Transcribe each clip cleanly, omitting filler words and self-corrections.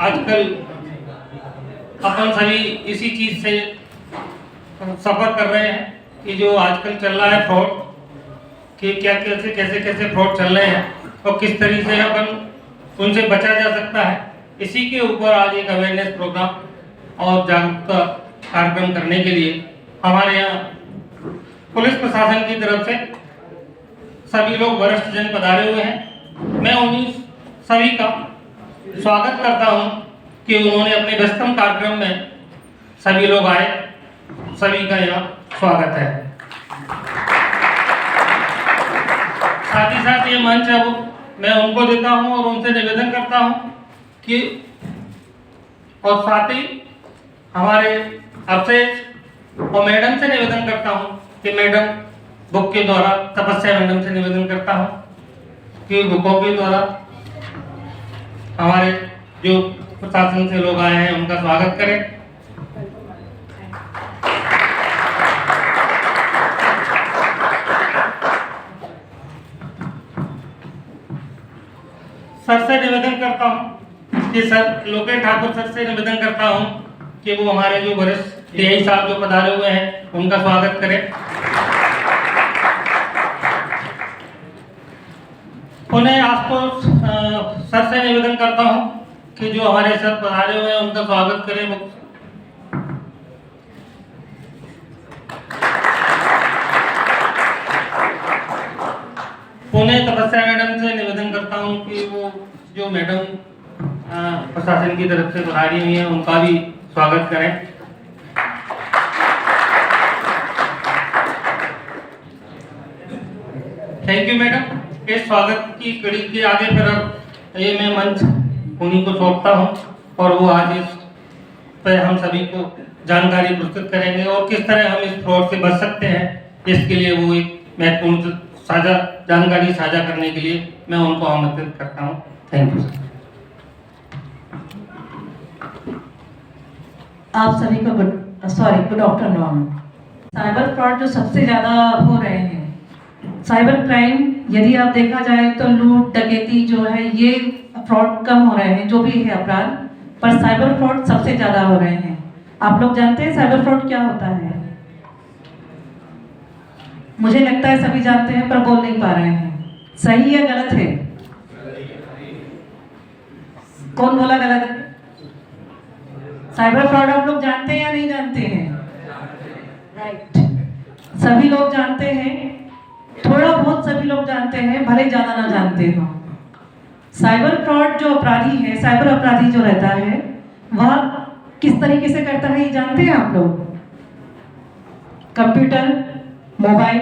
आजकल अपन सभी इसी चीज से सफर कर रहे हैं कि जो आजकल चल रहा है फ्रॉड, कि क्या कैसे कैसे कैसे फ्रॉड चल रहे हैं और किस तरीके से अपन उनसे बचा जा सकता है। इसी के ऊपर आज एक अवेयरनेस प्रोग्राम और जागरूकता कार्यक्रम करने के लिए हमारे यहाँ पुलिस प्रशासन की तरफ से सभी लोग वरिष्ठ जन पधारे हुए हैं। मैं उन्हीं सभी का स्वागत करता हूं कि उन्होंने अपने व्यस्तम कार्यक्रम में सभी लोग आए। सभी का यहाँ स्वागत है। साथ ही साथ ये मंच अब मैं उनको देता हूं और उनसे निवेदन करता हूं कि और साथ ही हमारे अवशेष और मैडम से निवेदन करता हूं कि मैडम बुक के द्वारा, तपस्या मैडम से निवेदन करता हूं कि बुकों के द्वारा हमारे जो प्रशासन से लोग आए हैं उनका स्वागत करें। सर से निवेदन करता हूं कि सर लोकेश ठाकुर सर से निवेदन करता हूं कि वो हमारे जो वरिष्ठ टीआई साहब जो पधारे हुए हैं उनका स्वागत करें। उन्हें आशुतोष सर से निवेदन करता हूं कि जो हमारे सर पधारे हुए हैं उनका स्वागत करें। उन्हें तपस्या मैडम से निवेदन करता हूं कि वो जो मैडम प्रशासन की तरफ से पधारी हुई है उनका भी स्वागत करें। Thank you madam. इस स्वागत की कड़ी के आगे फिर अब ये मैं मंच उन्हीं को सौंपता हूं और वो आज इस पर हम सभी को जानकारी प्रस्तुत करेंगे और किस तरह हम इस फ्रॉड से बच सकते हैं। इसके लिए वो एक महत्वपूर्ण साझा जानकारी साझा करने के लिए मैं उनको आमंत्रित करता हूं। Thank you. आप सभी को गुड आफ्टरनून। साइबर फ्रॉड जो सबसे ज़्यादा हो रहे हैं, साइबर क्राइम यदि आप देखा जाए तो लूट डकैती जो है ये फ्रॉड कम हो रहे हैं, जो भी है अपराध, पर साइबर फ्रॉड सबसे ज़्यादा हो रहे हैं। आप लोग जानते हैं साइबर फ्रॉड क्या होता है? मुझे लगता है सभी जानते हैं पर बोल नहीं पा रहे हैं। सही है गलत है? कौन बोला गलत है? साइबर फ्रॉड आप लोग जानते हैं या नहीं जानते हैं? राइट, सभी लोग जानते हैं, थोड़ा बहुत सभी लोग जानते हैं, भले ज़्यादा ना जानते हो। साइबर फ्रॉड जो अपराधी है, साइबर अपराधी जो रहता है वह किस तरीके से करता है ये जानते हैं आप लोग? कंप्यूटर, मोबाइल,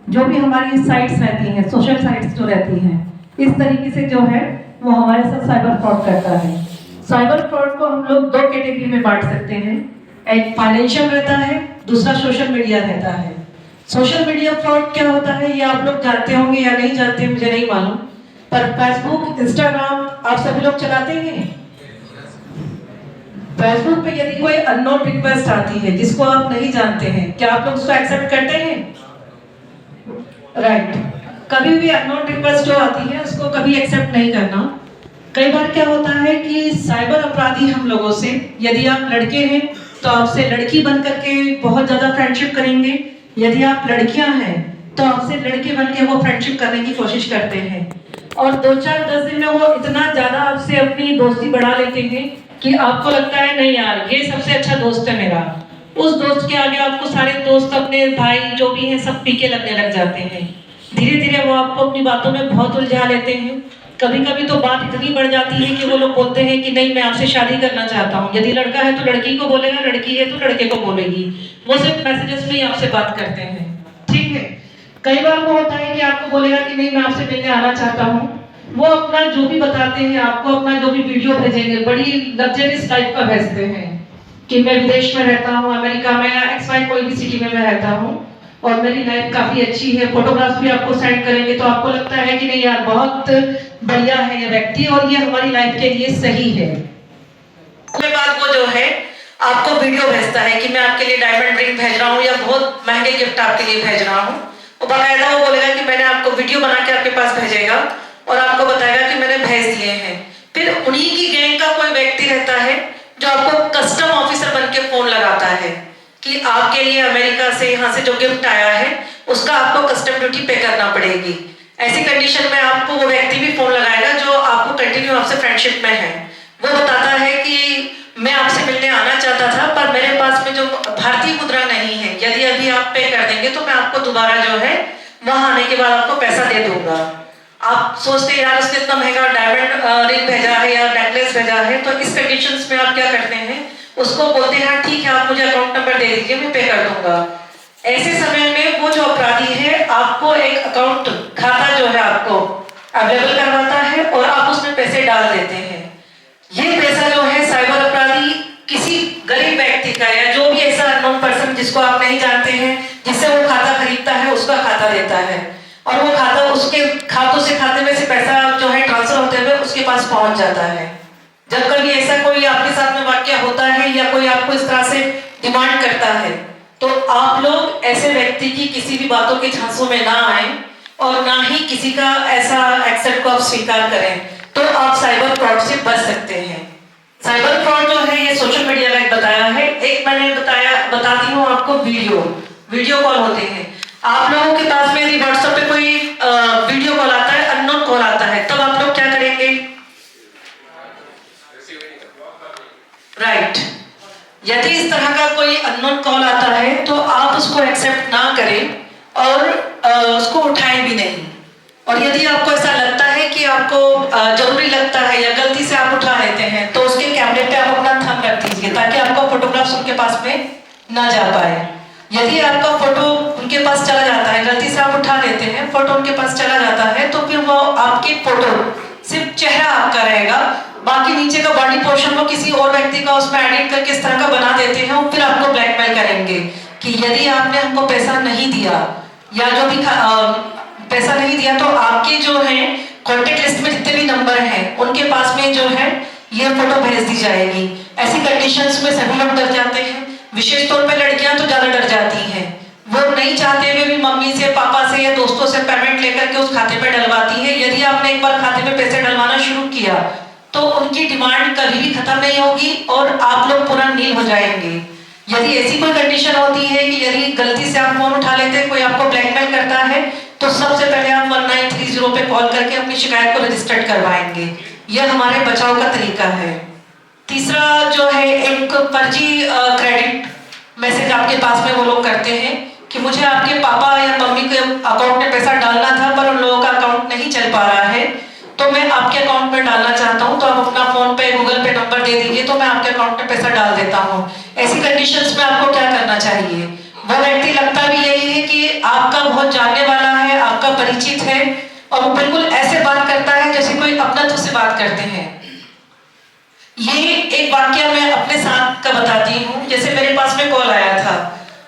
जो भी हमारी साइट्स रहती हैं, सोशल साइट्स जो रहती हैं, इस तरीके से जो है वो हमारे साथ साइबर फ्रॉड करता है। साइबर फ्रॉड को हम लोग दो कैटेगरी में बांट सकते हैं। एक फाइनेंशियल रहता है, दूसरा सोशल मीडिया रहता है। सोशल मीडिया फ्रॉड क्या होता है ये आप लोग जानते होंगे या नहीं जानते मुझे नहीं मालूम, पर फेसबुक, इंस्टाग्राम आप सभी लोग चलाते हैं। फेसबुक पे यदि कोई अननोन रिक्वेस्ट आती है जिसको आप नहीं जानते हैं, क्या आप लोग उसको एक्सेप्ट करते हैं? राइट, कभी भी अननोन रिक्वेस्ट जो आती है उसको कभी एक्सेप्ट नहीं करना। कई बार क्या होता है कि साइबर अपराधी हम लोगों से, यदि आप लड़के हैं तो आपसे लड़की बन करके बहुत ज्यादा फ्रेंडशिप करेंगे, यदि आप लड़कियां हैं तो आपसे लड़के बन के वो फ्रेंडशिप करने की कोशिश करते हैं और 2-4-10 दिन में वो इतना ज्यादा आपसे अपनी दोस्ती बढ़ा लेते हैं कि आपको लगता है नहीं यार ये सबसे अच्छा दोस्त है मेरा। उस दोस्त के आगे आपको सारे दोस्त, अपने भाई जो भी हैं, सब पीके लगने लग जाते हैं। धीरे धीरे वो आपको अपनी बातों में बहुत उलझा लेते हैं। कभी कभी तो बात इतनी बढ़ जाती है कि वो लोग बोलते हैं कि नहीं मैं आपसे शादी करना चाहता हूँ। यदि लड़का है तो लड़की को बोलेगा, लड़की है तो लड़के को बोलेगी। वो सिर्फ मैसेजेस में ही आपसे बात करते हैं, ठीक है। कई बार वो होता है कि आपको बोलेगा कि नहीं मैं आपसे मिलने आना चाहता हूँ। वो अपना जो भी बताते हैं आपको, अपना जो भी वीडियो भेजेंगे, बड़ी लग्जरियस टाइप का भेजते हैं कि मैं विदेश में रहता हूँ, अमेरिका में या XY कोई भी सिटी में मैं रहता हूँ और मेरी लाइफ काफी अच्छी है। फोटोग्राफ्स भी आपको सेंड करेंगे तो आपको लगता है कि नहीं यार बहुत बढ़िया है ये व्यक्ति और ये हमारी लाइफ के लिए सही है। उसके बाद वो जो है आपको वीडियो भेजता है कि मैं आपके लिए डायमंड रिंग भेज रहा हूँ या बहुत महंगे गिफ्ट आपके लिए भेज रहा हूँ। वो बाकायदा वो बोलेगा कि मैंने आपको वीडियो बना के आपके पास भेजेगा और आपको बताएगा कि मैंने भेज दिए हैं। फिर उन्हीं की गैंग का कोई व्यक्ति जो आपको कस्टम ऑफिसर बन के फोन लगाता है कि आपके लिए अमेरिका से यहाँ से जो गिफ्ट आया है उसका आपको कस्टम ड्यूटी पे करना पड़ेगी। ऐसी कंडीशन में आपको वो व्यक्ति भी फोन लगाएगा जो आपको कंटिन्यू आपसे फ्रेंडशिप में है। वो बताता है कि मैं आपसे मिलने आना चाहता था पर मेरे पास में जो भारतीय मुद्रा नहीं है, यदि अभी आप पे कर देंगे तो मैं आपको दोबारा जो है वहां आने के बाद आपको पैसा दे दूंगा। आप सोचते हैं यार उसने इतना महंगा डायमंड रिंग भेजा है या नेकलेस भेजा है, तो इस कंडीशंस में आप क्या करते हैं, उसको बोलते हैं ठीक है आप मुझे अकाउंट नंबर दे दीजिए मैं पे कर दूंगा। ऐसे समय में वो जो अपराधी है आपको एक अकाउंट खाता जो है आपको अवेलेबल करवाता है और आप उसमें पैसे डाल देते हैं। ये पैसा जो है साइबर अपराधी किसी गरीब व्यक्ति का या जो भी ऐसा अननोन पर्सन जिसको आप नहीं जानते हैं जिससे वो खाता खरीदता है उसका खाता देता है और वो खाता उसके खातों से खाते में से पैसा जो है ट्रांसफर होते हुए उसके पास पहुंच जाता है। जब कभी ऐसा कोई आपके साथ में वाकया होता है या कोई आपको इस तरह से डिमांड करता है तो आप लोग ऐसे व्यक्ति की किसी भी बातों के झांसों में ना आए और ना ही किसी का ऐसा एक्सेप्ट को आप स्वीकार करें, तो आप साइबर फ्रॉड से बच सकते हैं। साइबर फ्रॉड जो है ये सोशल मीडिया का एक बताया है, एक मैंने बताती हूँ आपको वीडियो कॉल होते हैं। आप लोगों के पास में यदि व्हाट्सएप पे कोई वीडियो कॉल आता है, अननोन कॉल आता है, तब आप लोग क्या करेंगे? राइट। यदि इस तरह का कोई अननोन कॉल आता है तो आप उसको एक्सेप्ट ना करें और उसको उठाएं भी नहीं। और यदि आपको ऐसा लगता है कि आपको जरूरी लगता है या गलती से आप उठा लेते हैं तो उसके कैमरे पे आप अपना थंब रख दीजिए ताकि आपका फोटोग्राफ्स उनके पास में ना जा पाए। यदि आपका फोटो उनके पास चला जाता है, गलती से आप उठा लेते हैं, फोटो उनके पास चला जाता है, तो फिर वो आपकी फोटो सिर्फ चेहरा आपका रहेगा, बाकी नीचे का बॉडी पोर्शन वो किसी और व्यक्ति का उसमें एडिट करके इस तरह का बना देते हैं और फिर आपको ब्लैकमेल करेंगे कि यदि आपने हमको पैसा नहीं दिया या जो भी पैसा नहीं दिया तो आपके जो है कॉन्टेक्ट लिस्ट में जितने भी नंबर हैं उनके पास में जो है ये फोटो भेज दी जाएगी। ऐसी कंडीशंस में सभी लोग डर जाते हैं, विशेष तौर पे लड़कियां तो ज्यादा डर जाती हैं। वो नहीं चाहते हुए भी मम्मी से, पापा से या दोस्तों से पेमेंट लेकर के उस खाते पे डलवाती है। यदि आपने एक बार खाते में पैसे डलवाना शुरू किया तो उनकी डिमांड कभी भी खत्म नहीं होगी और आप लोग पूरा नील हो जाएंगे। यदि ऐसी कोई कंडीशन होती है कि यदि गलती से आप फोन उठा लेते हैं, कोई आपको ब्लैकमेल करता है, तो सबसे पहले आप 1930 पे कॉल करके अपनी शिकायत को रजिस्टर्ड करवाएंगे। यह हमारे बचाव का तरीका है। तीसरा जो है एक फर्जी क्रेडिट मैसेज आपके पास में वो लोग करते हैं कि मुझे आपके पापा या मम्मी के अकाउंट में पैसा डालना था पर उन लोगों का अकाउंट नहीं चल पा रहा है, तो मैं आपके अकाउंट में डालना चाहता हूं, तो आप अपना फोन पे गूगल पे नंबर दे दीजिए तो मैं आपके अकाउंट में पैसा डाल देता हूं। ऐसी कंडीशंस में आपको क्या करना चाहिए? वो व्यक्ति लगता भी यही है कि आपका बहुत जानने वाला है, आपका परिचित है और वो बिल्कुल ऐसे बात करता है जैसे कोई अपनत्व से बात करते हैं। ये एक वाक्य मैं अपने साथ का बताती हूँ। जैसे मेरे पास में कॉल आया था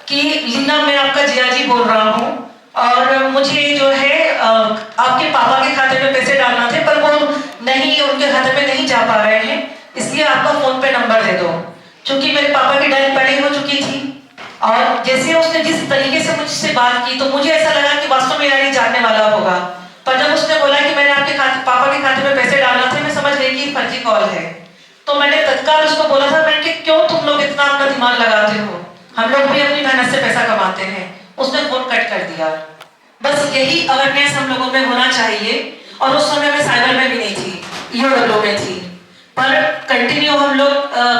कि लीना मैं आपका जियाजी बोल रहा हूँ और मुझे जो है आपके पापा के खाते में पैसे डालना थे पर वो नहीं, उनके खाते में नहीं जा पा रहे हैं, इसलिए आपका फोन पे नंबर दे दो। क्योंकि मेरे पापा की डेथ पहले हो चुकी थी और जैसे उसने जिस तरीके से मुझसे बात की तो मुझे ऐसा लगा कि वास्तव में यार ये जानने वाला होगा। पर जब उसने बोला कि मैंने आपके पापा के खाते में पैसे डालना थे, मैं समझ गई कि फर्जी कॉल है। तो मैंने तत्काल उसको बोला था, मैंने कि क्यों तुम लोग इतना अपना दिमाग लगाते हो, हम लोग भी अपनी मेहनत से पैसा कमाते हैं। उसने फोन कट कर दिया। बस यही अवेयरनेस हम लोगों में होना चाहिए। और उस समय में साइबर में भी नहीं थी, ईओडब्ल्यू में थी, पर कंटिन्यू हम लोग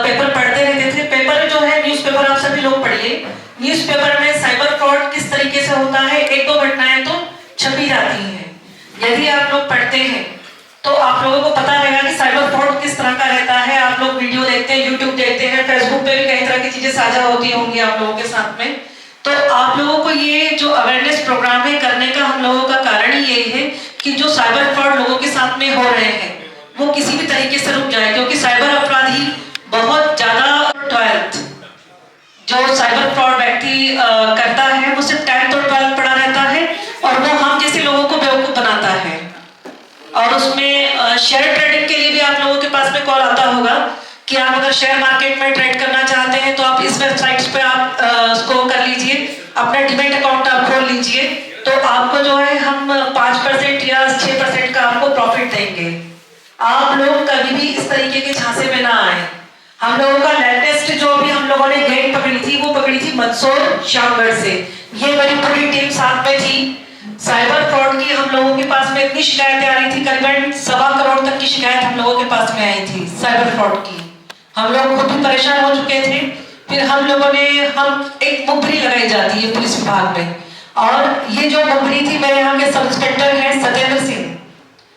पेपर पढ़ते रहते थे। पेपर जो है न्यूज़पेपर, आप सभी लोग पढ़िए। न्यूज़पेपर में साइबर फ्रॉड किस तरीके से होता है, एक दो घटनाएं तो छपी जाती हैं। यदि आप लोग पढ़ते हैं तो आप लोगों को पता रहेगा कि साइबर फ्रॉड किस तरह का रहता है। आप लोग वीडियो देखते हैं, यूट्यूब देखते हैं, फेसबुक पे भी कई तरह की चीजें साझा होती होंगी आप लोगों के साथ में। तो आप लोगों को ये जो अवेयरनेस प्रोग्राम है करने का हम लोगों का कारण ही यही है कि जो साइबर फ्रॉड लोगों के साथ में हो रहे हैं वो किसी भी तरीके से रुक जाए। क्योंकि साइबर अपराधी बहुत ज्यादा 12th जो साइबर फ्रॉड व्यक्ति करता है वो सिर्फ 10th और 12th पढ़ा रहता है और वो हम जैसे लोगों को बेवकूफ बनाता है। और उसमें शेयर ट्रेडिंग के लिए भी आप लोगों के पास में कॉल आता होगा कि आप अगर शेयर मार्केट में ट्रेड करना चाहते हैं तो आप इस वेबसाइट्स पे आप उसको कर लीजिए, अपना डीमैट अकाउंट आप खोल लीजिए, तो आपको जो है हम 5% या 6% का आपको प्रॉफिट देंगे। आप लोग कभी भी इस तरीके के झांसे में ना आए। हम लोगों का लेटेस्ट जो भी हम लोगों ने गेट पकड़ी थी वो पकड़ी थी मंदसौर श्यामगढ़ से। ये मेरी पूरी टीम साथ में थी। साइबर फ्रॉड की हम लोगों के पास में इतनी शिकायतें आ रही थी, करीबन 1.25 करोड़ तक की शिकायत हम लोगों के पास में आई थी साइबर फ्रॉड की। हम लोग खुद भी परेशान हो चुके थे। फिर हम लोगों ने एक मुखबिरी लगाई जाती है पुलिस विभाग में, और ये जो मुखबिरी थी मेरे यहाँ के सब इंस्पेक्टर हैं सत्येंद्र सिंह,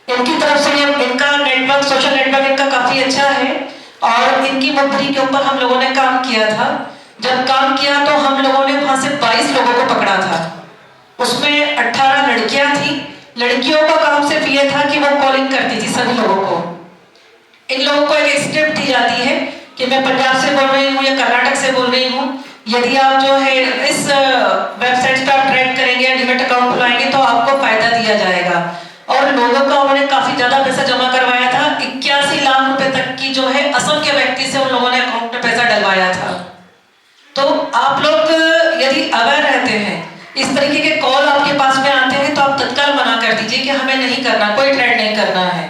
इनकी तरफ से इनका नेटवर्क, सोशल नेटवर्क इनका काफी अच्छा है, और इनकी मुखबिरी के ऊपर हम लोगों ने काम किया था। जब काम किया तो हम लोगों ने वहां से 22 लोगों को पकड़ा था। उसमें 18 लड़कियां थी। लड़कियों का काम सिर्फ ये था कि वो कॉलिंग करती थी सभी लोगों को। इन लोगों को एक स्क्रिप्ट दी जाती है कि मैं पंजाब से बोल रही हूँ या कर्नाटक से बोल रही हूँ, यदि आप जो है इस वेबसाइट पर आप ट्रैक करेंगे या डीमेट अकाउंट खुलाएंगे तो आपको फायदा दिया जाएगा। और लोगों का उन्होंने काफी ज्यादा पैसा जमा करवाया था। 81 लाख रुपए तक की जो है असम के व्यक्ति से उन लोगों ने अकाउंट में पैसा डलवाया था। तो आप लोग यदि अवेयर रहते हैं, इस तरीके के कॉल आपके पास में आते हैं तो आप तत्काल मना कर दीजिए कि हमें नहीं करना, कोई ट्रेड नहीं करना है।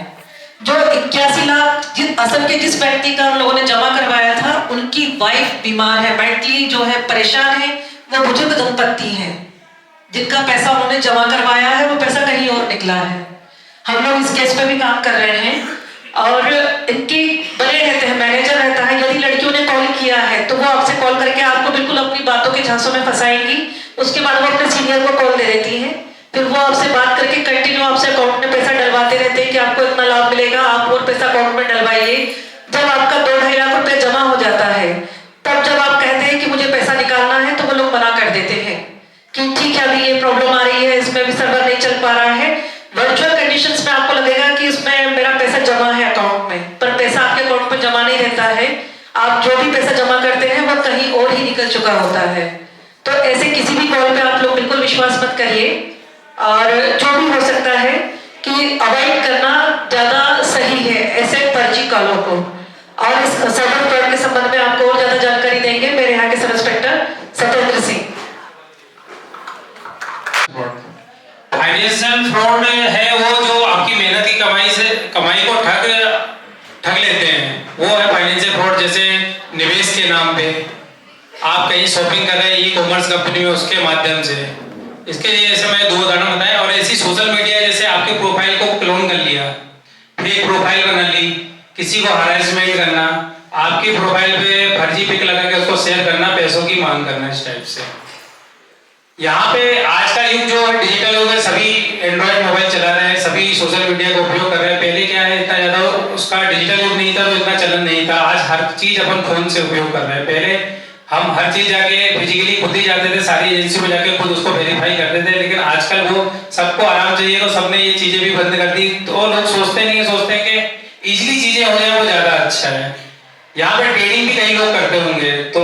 जो 81 लाख असम के जिस व्यक्ति का हम लोगों ने जमा करवाया था, उनकी वाइफ बीमार है, मेंटली जो है परेशान है, वो बुजुर्ग दंपत्ति है जिनका पैसा उन्होंने जमा करवाया है, वो पैसा कहीं और निकला है। हम लोग इस केस पे भी काम कर रहे हैं और इनकी बने रहते हैं, मैनेजर रहता है। यदि लड़कियों ने कॉल किया है तो वो आपसे कॉल करके आपको बिल्कुल अपनी बातों के झांसों में फंसाएंगी। उसके बाद वो अपने सीनियर को कॉल दे देती है, फिर वो आपसे बात करके कंटिन्यू आपसे अकाउंट में पैसा डलवाते रहते हैं कि आपको इतना लाभ मिलेगा, आप और पैसा अकाउंट में डलवाइए। जब आपका 2-2.5 लाख रुपए जमा हो जाता है, तब जब आप कहते हैं कि मुझे पैसा निकालना है तो वो लोग मना कर देते हैं कि ठीक है अभी ये प्रॉब्लम आ रही है, इसमें भी सर्वर नहीं चल पा रहा है। वर्चुअल कंडीशंस में आपको लगेगा कि इसमें मेरा पैसा जमा है अकाउंट में, पर पैसा आपके अकाउंट में जमा नहीं रहता है। आप जो भी पैसा जमा करते हैं वो कहीं और ही निकल चुका होता है। तो ऐसे किसी भी कॉल पे आप लोग बिल्कुल विश्वास मत करिए, और जो भी हो सकता है कि अवॉइड करना ज्यादा सही है ऐसे फर्जी कॉलों को। और इस साइबर फ्रॉड के संबंध में आपको और ज्यादा जानकारी देंगे मेरे यहाँ के sub inspector Satyendra Singh. Financial fraud है वो जो आपकी मेहनत की कमाई को ठग लेते हैं, वो है फाइनेंशियल फ्रॉड। जैसे निवेश के नाम पे आप कहीं शॉपिंग कर रहे हैं ई कॉमर्स कंपनी में, उसके माध्यम से। इसके लिए जैसे मैं 2 उदाहरण बताएं। और ऐसी सोशल मीडिया जैसे आपके प्रोफाइल को क्लोन कर लिया, फेक प्रोफाइल बना ली, किसी को हरासमेंट करना, आपकी प्रोफाइल पे फर्जी पिक लगा के उसको शेयर करना, पैसों की मांग करना, इस टाइप से। यहाँ पे आज का युग जो डिजिटल युग है, सभी एंड्रॉइड मोबाइल चला रहे हैं, सभी सोशल मीडिया का उपयोग कर रहे हैं। पहले क्या है, इतना ज्यादा उसका डिजिटल युग नहीं था तो इतना चलन नहीं था। आज हर चीज अपन फोन से उपयोग कर रहे हैं। पहले हम हर चीज जाके फिजिकली खुद ही जाते थे, सारी एजेंसी में जाके खुद उसको वेरीफाई करते थे। लेकिन आजकल वो सबको आराम चाहिए तो सबने ये चीजें भी बंद कर दी। तो लोग सोचते नहीं है, सोचते हैं कि इजीली चीजें हो जाए वो ज्यादा अच्छा है। यहाँ पे ट्रेडिंग भी कई लोग करते होंगे, तो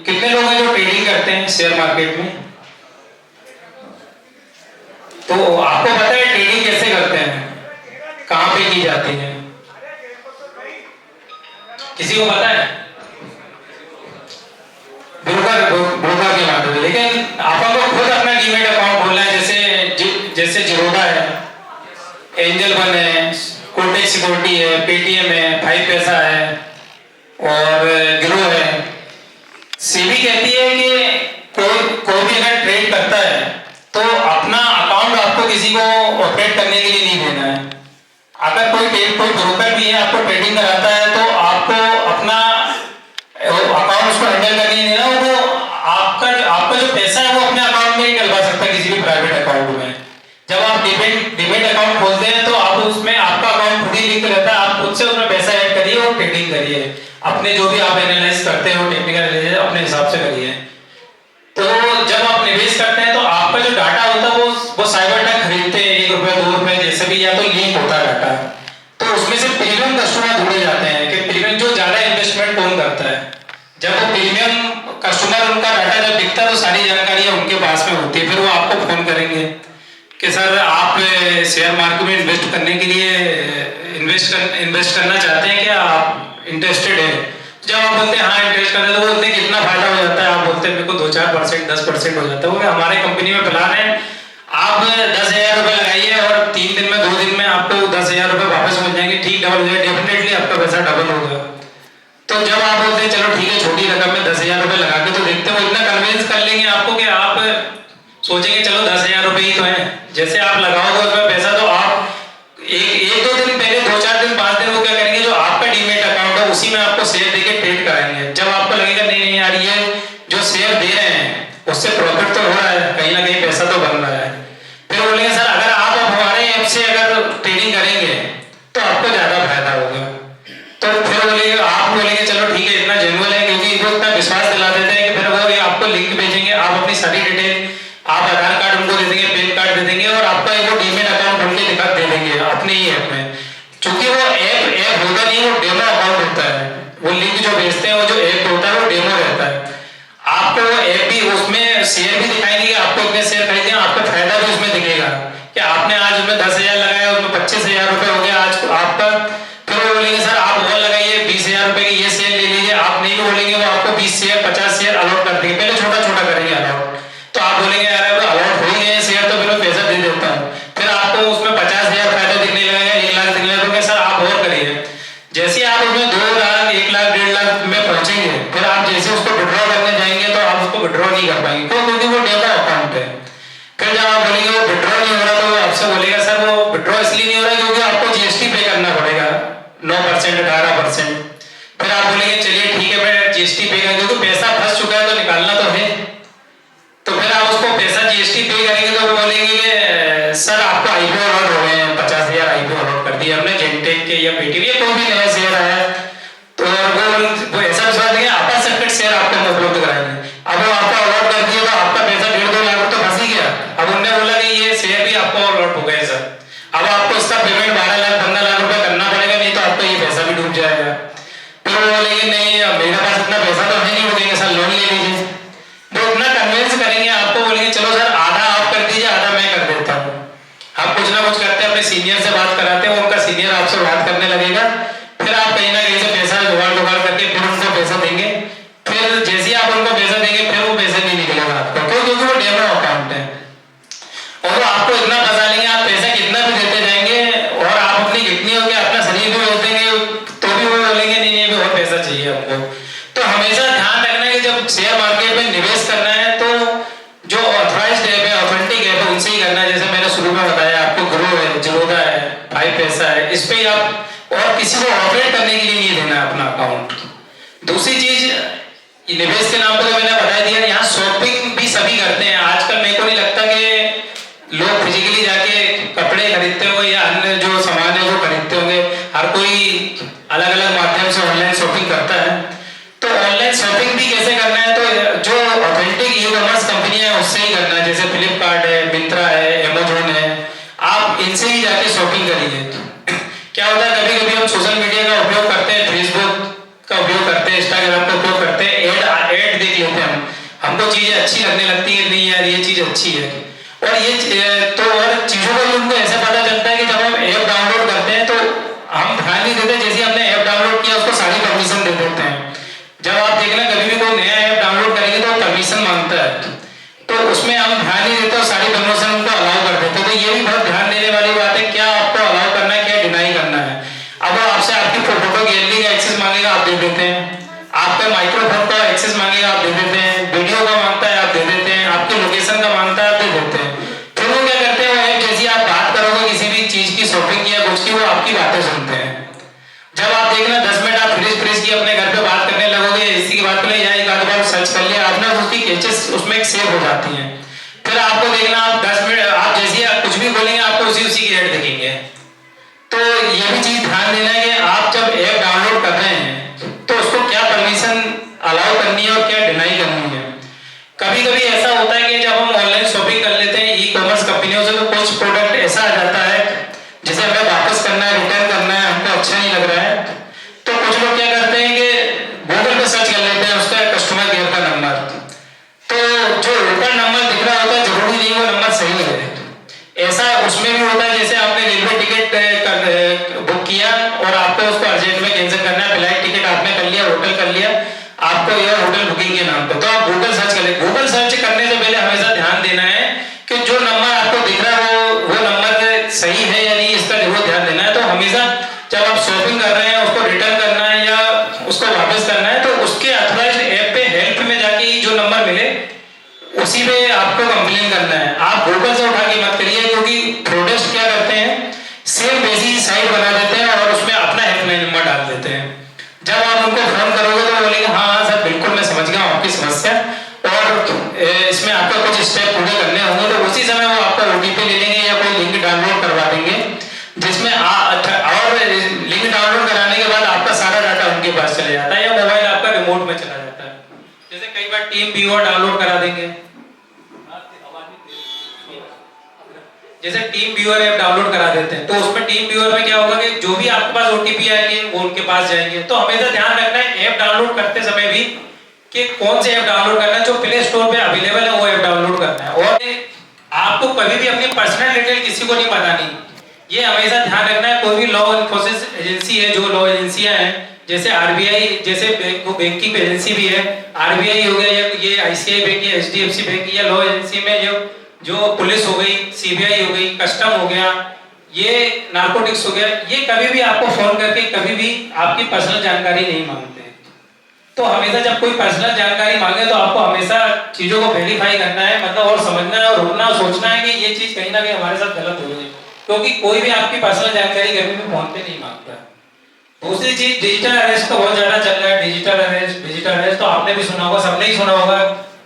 कितने लोग हैं जो ट्रेडिंग करते हैं शेयर मार्केट में? तो आपको पता है ट्रेडिंग कैसे करते हैं, कहाँ पे की जाती है? किसी को पता है? ब्रोकर के माध्यम से। लेकिन आपको खुद अपना डीमैट अकाउंट खोलना है। जैसे जिरोधा है, एंजल वन है, कोटेक सिक्योरिटी है, पेटीएम है, 5 पैसा है और ग्रो है। सेबी कहती है कि कोई भी अगर ट्रेड करता है तो अपना अकाउंट आपको किसी को ऑपरेट करने के लिए नहीं देना है। अगर कोई ब्रोकर भी है आपको ट्रेडिंग कराता है तो आपको अपना अकाउंट उसको हैंडल करने नहीं देना। वो आपका जो पैसा है वो अपने अकाउंट में नहीं डलवा सकता किसी भी प्राइवेट अकाउंट में। जब आप डीमैट अकाउंट खोलते हैं तो आप उसमें आपका अकाउंट खुद ही लिंक रहता है, आप खुद से उसमें पैसा ऐड करिए और ट्रेडिंग करिए। अपने जो भी आप एनालाइज करते हो टेक्निकल एनालिसिस अपने हिसाब से करिए। तो जब आप निवेश करते हैं तो आपका जो डाटा होता है वो साइबर टेक खरीदते हैं, 1 रुपया 2 रुपये जैसे भी, या तो लिंक होता है डाटा। तो उसमें से प्रीमियम कस्टमर ढूंढे जाते हैं कि प्रीमियम जो ज्यादा इन्वेस्टमेंट कौन करता है। जब वो प्रीमियम कस्टमर, उनका डाटा जब दिखता है तो सारी जानकारियां उनके पास में होती है। फिर वो आपको फोन करेंगे कि सर आप शेयर मार्केट में इन्वेस्ट करने के लिए इन्वेस्ट करना चाहते हैं क्या, आप इंटरेस्टेड है? जब आप बोलते हैं हाँ इंटरेस्ट करना, तो बोलते हैं कितना फायदा हो जाता है? आप बोलते हैं मेरे को 2-4% 10% हो जाता है। वो हमारे कंपनी में प्लान है, आप 10,000 रुपये लगाइए और 3 दिन में 2 दिन में आपको 10,000 रुपये वापस मिल जाएंगे। ठीक डबल हो जाए, डेफिनेटली आपका पैसा डबल होगा। तो जब आप बोलते हैं चलो ठीक है छोटी रकम में 10,000 रुपए लगा के तो देखते हो इतना कन्विंस कर लेंगे आपको कि आप सोचेंगे चलो 10,000 रुपए ही तो है। जैसे आप लगाओगे उसमें पैसा तो आप एक दो दिन पहले 2-4 दिन 5 दिन वो क्या करेंगे, जो आपका डीमेट अकाउंट है उसी में आपको शेयर देके ट्रेड कराएंगे। जब आपको लगेगा नहीं नहीं यार ये जो शेयर दे रहे हैं उससे प्रॉफिट तो हो रहा है, कहीं ना कहीं पैसा तो बन रहा है, फिर बोलेंगे सर अगर आप हमारे ऐप से अगर ट्रेडिंग करेंगे तो आपको ज्यादा फायदा होगा। तो फिर बोलेंगे आप बोलेंगे चलो ठीक है इतना जेन्युइन है, क्योंकि वो इतना विश्वास दिला देते हैं कि फिर वो आपको लिंक भेजेंगे, आप अपनी सारी डिटेल, आप आधार कार्ड उनको दे देंगे, पैन कार्ड दे देंगे और आपका वो डीमेट अकाउंट उनके दिखा दे देंगे अपने ही ऐप में। क्योंकि वो ऐप होता नहीं, वो डेमो अकाउंट होता है, वो लिंक जो भेजते हैं वो जो ऐप होता है वो डेमो रहता है। आपको वो ऐप भी उसमें शेयर भी दिखाएंगे कि आपको इतने शेयर खरीदे, आपका फायदा भी उसमें दिखेगा कि आपने आज उसमें 10,000 लगाया उसमें 25,000 रुपए हो गया आज आपका। फिर वो बोलेंगे सर आप और लगाइए 20,000 रुपए की ये शेयर ले लीजिए, आप नहीं भी बोलेंगे वो आपको 20 शेयर 50 शेयर अलॉट कर देंगे, पहले छोटा छोटा करेंगे अलॉट। तो आप बोलेंगे यार अलॉट हो ही गए शेयर तो फिर पैसा दे देता हूँ, फिर आपको उसमें 50,000 फायदा दिखने लगेगा, 1 लाख दिखने लगेगा, सर आप और करिए। जैसे आप उसमें 2 लाख 1 लाख 1.5 लाख में पहुंचेंगे, फिर आप जैसे उसको विड्रॉ करने जाएंगे तो आप उसको विड्रॉ नहीं कर पाएंगे, क्यों? क्योंकि वो डेमो अकाउंट है। फिर जब आप बोलेंगे वो विड्रॉ नहीं हो रहा तो वो आपसे बोलेगा सर वो विड्रॉ इसलिए नहीं हो रहा क्योंकि आपको जीएसटी पे करना पड़ेगा 9% 18%। फिर आप बोलेंगे चलिए ठीक है मैं जीएसटी पे करेंगे, क्योंकि पैसा फंस चुका है तो निकालना तो है। तो फिर आप उसको पैसा जीएसटी पे करेंगे तो वो बोलेंगे कि सर आपको आईपीओ अलॉट हो गए हैं, 50,000 आईपीओ अलॉट कर दिए हमने जेनटेक के या पेटीएम या कोई भी नया शेयर आया तो वो ऐसा विश्वास देंगे आपका सर्टिफिकेट शेयर आपको हम उपलब्ध कराएंगे। अब वो आपको अलॉट कर दिया तो आपका पैसा 1.5-2 लाख तो फंस ही गया। अब उन्होंने बोला कि ये शेयर भी आपको अलॉट हो गए सर, अब आपको इसका पेमेंट 12 लाख 15 लाख रुपए करना पड़ेगा, नहीं तो आपका ये पैसा भी डूब जाएगा। फिर वो बोलेंगे नहीं मेरे पास इतना पैसा तो है नहीं, बोलेंगे सर लोन ले लीजिए। वो इतना कन्विंस करेंगे आपको, बोलेंगे चलो सर आधा आप कर दीजिए आधा मैं कर देता हूँ। हम कुछ ना कुछ करते हैं, अपने सीनियर से बात कराते हैं, उनका सीनियर आपसे बात करने लगेगा, फिर आप कहीं ना कहीं से पैसा जुगाड़ करके फिर उनको पैसा देंगे। फिर जैसे ही आप उनको पैसा देंगे फिर वो पैसा नहीं निकलेगा आपका, क्यों? क्योंकि वो डेमो अकाउंट है और वो आपको इतना फंसा लेंगे, आप पैसा कितना भी देते जाएंगे और आप अपनी कितनी होगी अपना शरीर भी बेच देंगे तो भी वो बोलेंगे नहीं नहीं और पैसा चाहिए हमको। तो हमेशा ध्यान रखना है कि जब शेयर मार्केट में निवेश करना है तो जो ऑथराइज्ड ऐप है ऑथेंटिक ऐप है उनसे ही करना है। जैसे मैंने शुरू में बताया आपको ग्रो है, जिरोधा है, भाई पैसा है, इस पे आप और किसी को ऑपरेट करने के लिए नहीं देना है अपना अकाउंट। दूसरी चीज निवेश के नाम पर तो मैंने बता दिया, यहाँ शॉपिंग भी सभी करते हैं आजकल। मेरे को नहीं लगता कि लोग फिजिकली जाके कपड़े खरीदते होंगे या अन्य जो सामान है वो खरीदते होंगे, हर कोई अलग अलग माध्यम से ऑनलाइन शॉपिंग करता है। तो ऑनलाइन शॉपिंग भी कैसे करना है, तो जो ऑथेंटिक ई कॉमर्स कंपनियां हैं उससे ही करना है, जैसे फ्लिपकार्ट है, मिंत्रा है, अमेजोन है, आप इनसे ही जाके शॉपिंग करिए। क्या होता है कभी कभी हम सोशल मीडिया का उपयोग करते हैं, फेसबुक का उपयोग करते हैं, इंस्टाग्राम का उपयोग करते हैं, ऐड देख लेते हैं, हमको चीजें अच्छी लगने लगती है, नहीं यार ये चीज अच्छी है, और ये तो और चीजों का भी उनको ऐसा पता चलता है कि जब हम ऐप डाउनलोड करते हैं तो हम ध्यान नहीं देते, जैसे हमने ऐप डाउनलोड किया उसको सारी परमिशन दे देते हैं। जब आप देखना कभी भी कोई नया ऐप डाउनलोड करेंगे तो परमिशन मांगता है, तो उसमें हम ध्यान नहीं देते और सारी परमिशन उनको अलाउ कर देते हैं। तो ये भी बहुत ध्यान देने वाली बात है, क्या आपको अलाउ करना है, क्या डिनाई करना है। अब वो आपसे आपकी फोटो गैलरी का एक्सेस मांगेगा, आप दे देते हैं, आपका माइक्रोफोन का एक्सेस मांगेगा, आप दे देते हैं, वीडियो का मांगता है आप दे देते हैं, आपकी लोकेशन का मांगता है आप दे देते हैं। फिर वो क्या करते हैं, वो ऐप जैसी आप बात करोगे किसी भी चीज की शॉपिंग की या कुछ की, वो आपकी बातें सुनते हैं। जब आप देखना 10 मिनट आप फ्रिज की अपने घर पे बात करने लगोगे, इसी की बात करें या एक आध बार सर्च कर लिया आपने, उसकी कैचेस उसमें एक सेव हो जाती हैं। फिर आपको देखना आप 10 मिनट आप जैसे आप कुछ भी बोलेंगे आपको उसी की ऐड दिखेंगे। तो ये भी चीज ध्यान देना है कि आप जब ऐप डाउनलोड कर रहे हैं तो उसको क्या परमिशन अलाउ करनी है और क्या डिनाई करनी है। कभी कभी ऐसा होता है कि जब हम ऑनलाइन शॉपिंग कर लेते हैं ई कॉमर्स कंपनियों से, तो कुछ प्रोडक्ट ऐसा आ जाता है जिसे हमें वापस करना है, रिटर्न करना है, हमको अच्छा नहीं लग रहा है, तो कुछ लोग क्या करते हैं कि गूगल पे सर्च कर लेते हैं उसका कस्टमर केयर का नंबर। तो जो ऊपर नंबर दिख रहा होता है जरूरी नहीं वो नंबर सही है। ऐसा उसमें भी होता है, जैसे आपने रेलवे टिकट बुक किया और आपको उसको अर्जेंट में कैंसिल करना है, फ्लाइट टिकट आपने कर लिया, होटल कर लिया, आपको यह होटल बुकिंग के नाम पे, तो आप गूगल सर्च करें। गूगल सर्च करने से पहले हमेशा ध्यान देना है कि जो नंबर आपको दिख रहा है वो नंबर सही है या नहीं, इसका जरूर ध्यान देना है। तो हमेशा जब आप शॉपिंग कर रहे हैं उसको रिटर्न करना है या उसको उसको वापस करना है तो उसके अथॉराइज्ड ऐप पे हेल्प में जाके जो नंबर मिले उसी पे आपको कंप्लेन करना है। आप गूगल से उठा के मत करिए, क्योंकि फ्रॉडस्टर क्या करते हैं, सेम वैसी साइट बना देते हैं और उसमें अपना हेल्पलाइन नंबर डाल देते हैं। जब आप उनको फोन करोगे तो बोलेंगे हाँ हाँ सर बिल्कुल मैं समझ गया हूँ आपकी समस्या और इसमें आपको कुछ स्टेप पूरे करने होंगे, तो उसी समय वो आपका OTP ले लेंगे या कोई लिंक डाउनलोड करवा देंगे जिसमें और लिंक डाउनलोड कराने के बाद आपका सारा डाटा उनके पास चले जाता है या मोबाइल आपका रिमोट में चला जाता है। जैसे कई बार टीम व्यूअर डाउनलोड करा देंगे, जैसे टीम व्यूअर ऐप डाउनलोड करा देते हैं तो उसमें टीम व्यूअर में क्या होगा कि जो भी आपके पास OTP आएंगे वो उनके पास जाएंगे। तो हमेशा ध्यान रखना है ऐप डाउनलोड करते समय भी कि कौन से ऐप डाउनलोड करना है, जो प्ले स्टोर पे अवेलेबल है वो ऐप डाउनलोड करना है। और आपको कभी भी अपनी पर्सनल डिटेल किसी को नहीं बतानी, ये हमेशा ध्यान रखना है। कोई भी लॉ इन्फोर्समेंट एजेंसी है, जो लॉ एजेंसियां हैं जैसे RBI जैसे बैंकिंग एजेंसी भी है, RBI हो गया या ये ICICI बैंक या HDFC बैंक, या लॉ एजेंसी में जो पुलिस हो गई, CBI हो गई, कस्टम हो गया, ये नारकोटिक्स हो गया, ये कभी भी आपको फोन करके कभी भी आपकी पर्सनल जानकारी नहीं मांगते। तो हमेशा जब कोई पर्सनल जानकारी मांगे तो आपको हमेशा चीजों को वेरीफाई करना है, मतलब और समझना है और रुकना और सोचना है कि ये चीज कहीं ना कहीं हमारे साथ गलत हो रही है, क्योंकि कोई भी आपकी पर्सनल जानकारी कभी भी फोन पे नहीं मांगता। दूसरी चीज डिजिटल अरेस्ट का बहुत ज्यादा चल रहा है। डिजिटल अरेस्ट तो आपने भी सुना होगा, सबने ही सुना होगा।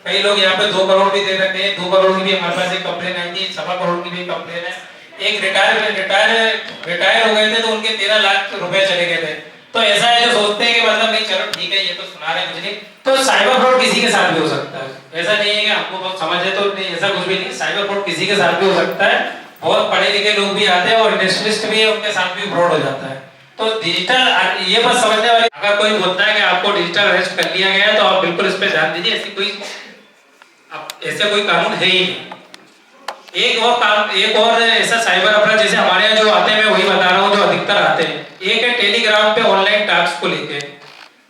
कई लोग यहाँ पे 2 करोड़ भी दे रखे हैं। 2 करोड़ की भी हमारे पास एक कंप्लेन आई थी, 1.25 करोड़ की भी कंप्लेन है। एक रिटायर हो गए थे तो उनके 13 लाख रुपए चले गए थे। तो ऐसा है जो सोचते हैं कि मतलब नहीं चलो ठीक है ये तो सुना रहे हैं मुझे नहीं, तो साइबर फ्रॉड किसी के साथ भी हो सकता है। ऐसा नहीं है कि आपको बहुत समझ है तो नहीं, ऐसा कुछ भी नहीं। साइबर फ्रॉड किसी के साथ भी हो सकता है। बहुत पढ़े लिखे लोग भी आते हैं और इंडस्ट्रियलिस्ट भी है, उनके साथ भी फ्रॉड हो जाता है। तो डिजिटल ये बस समझने वाली, अगर कोई बोलता है कि आपको डिजिटल अरेस्ट कर लिया गया है तो आप बिल्कुल इस पे ध्यान दीजिए। ऐसे कोई कानून है ही नहीं। एक और ऐसा साइबर अपराध जैसे हमारे यहाँ जो आते हैं, मैं वही बता रहा हूँ जो अधिकतर आते हैं। एक है टेलीग्राम पे ऑनलाइन टास्क को लेके।